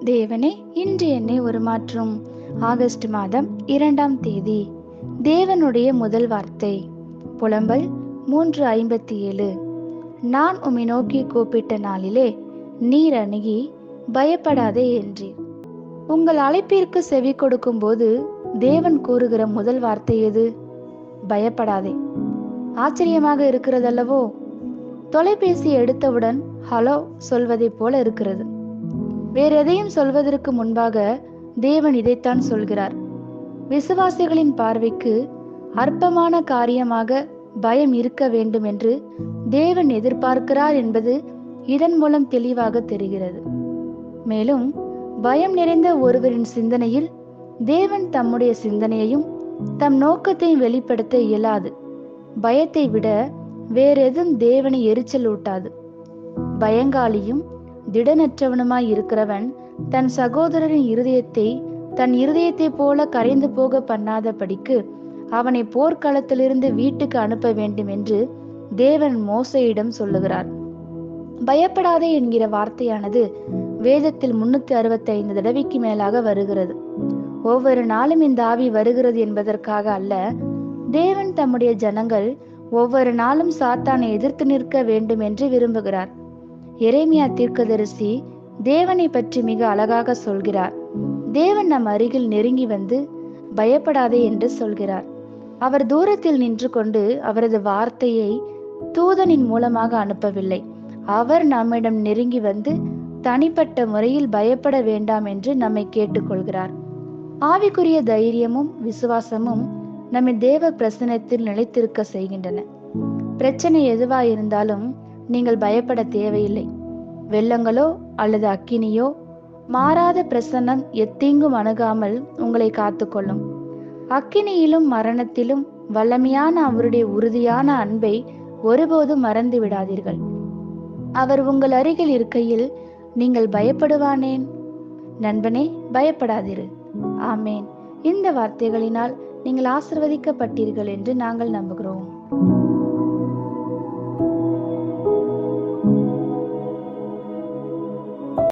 தேவனே, இன்று என்னை உருமாற்றும். ஆகஸ்ட் மாதம் 2ஆம் தேதி. தேவனுடைய முதல் வார்த்தை. புலம்பல் 3:57. நான் உம்மை நோக்கி கூப்பிட்ட நாளிலே நீர் அணுகி பயப்படாதே என்றீர். உங்கள் அழைப்பிற்கு செவி கொடுக்கும் போது தேவன் கூறுகிற முதல் வார்த்தை எது? பயப்படாதே. ஆச்சரியமாக இருக்கிறதல்லவோ? தொலைபேசி எடுத்தவுடன் ஹலோ சொல்வதை போல இருக்கிறது. வேற எதையும் சொல்வதற்கு முன்பாக தேவன் இதைத்தான் சொல்கிறார். விசுவாசிகளின் பார்வைக்கு அற்பமான காரியமாக பயம் இருக்க வேண்டும் என்று தேவன் எதிர்பார்க்கிறார் என்பது இதன் மூலம் தெளிவாக தெரிகிறது. மேலும் பயம் நிறைந்த ஒருவரின் சிந்தனையில் தேவன் தம்முடைய சிந்தனையையும் தம் நோக்கத்தையும் வெளிப்படுத்த இயலாது. பயத்தை விட வேறெதும் தேவனை எரிச்சல் ஊட்டாது. பயங்காளியும் திடனற்றவனுமாய் இருக்கிறவன் தன் சகோதரரின் இருதயத்தை தன் இருதயத்தை போல கரைந்து போக பண்ணாதபடிக்கு அவனை போர்க்களத்திலிருந்து வீட்டுக்கு அனுப்ப வேண்டும் என்று தேவன் மோசேயிடம் சொல்லுகிறார். பயப்படாதே என்கிற வார்த்தையானது வேதத்தில் 365 தடவைக்கு மேலாக வருகிறது. ஒவ்வொரு நாளும் இந்த ஆவி வருகிறது என்பதற்காக அல்ல, தேவன் தம்முடைய ஜனங்கள் ஒவ்வொரு நாளும் சாத்தானை எதிர்த்து நிற்க வேண்டும் என்று விரும்புகிறார். எரேமியா தீர்க்கதரிசி தேவனை பற்றி மிக அழகாக சொல்கிறார். தேவன் நம் அருகில் நெருங்கி வந்து பயப்படாதே என்று சொல்கிறார். அவர் தூரத்தில் நின்று கொண்டு அவரது வார்த்தையை தூதனின் மூலமாக அனுப்பவில்லை. அவர் நம்மிடம் நெருங்கி வந்து தனிப்பட்ட முறையில் பயப்பட வேண்டாம் என்று நம்மை கேட்டுக்கொள்கிறார். ஆவிக்குரிய தைரியமும் விசுவாசமும் நம்மை தேவ பிரசன்னத்தில் நிலைத்திருக்க செய்கின்றன. பிரச்சனை எதுவாயிருந்தாலும் நீங்கள் பயப்பட தேவையில்லை. வெள்ளங்களோ அல்லது அக்கினியோ, மாறாத பிரசன்னம் எத்தீங்கும் அணுகாமல் உங்களை காத்துக்கொள்ளும். அக்கினியிலும் மரணத்திலும் வல்லமையான அவருடைய உறுதியான அன்பை ஒருபோதும் மறந்து விடாதீர்கள். அவர் உங்கள் அருகில் இருக்கையில் நீங்கள் பயப்படுவானேன்? நண்பனே, பயப்படாதிரு. ஆமேன். இந்த வார்த்தைகளினால் நீங்கள் ஆசிர்வதிக்கப்பட்டீர்கள் என்று நாங்கள் நம்புகிறோம்.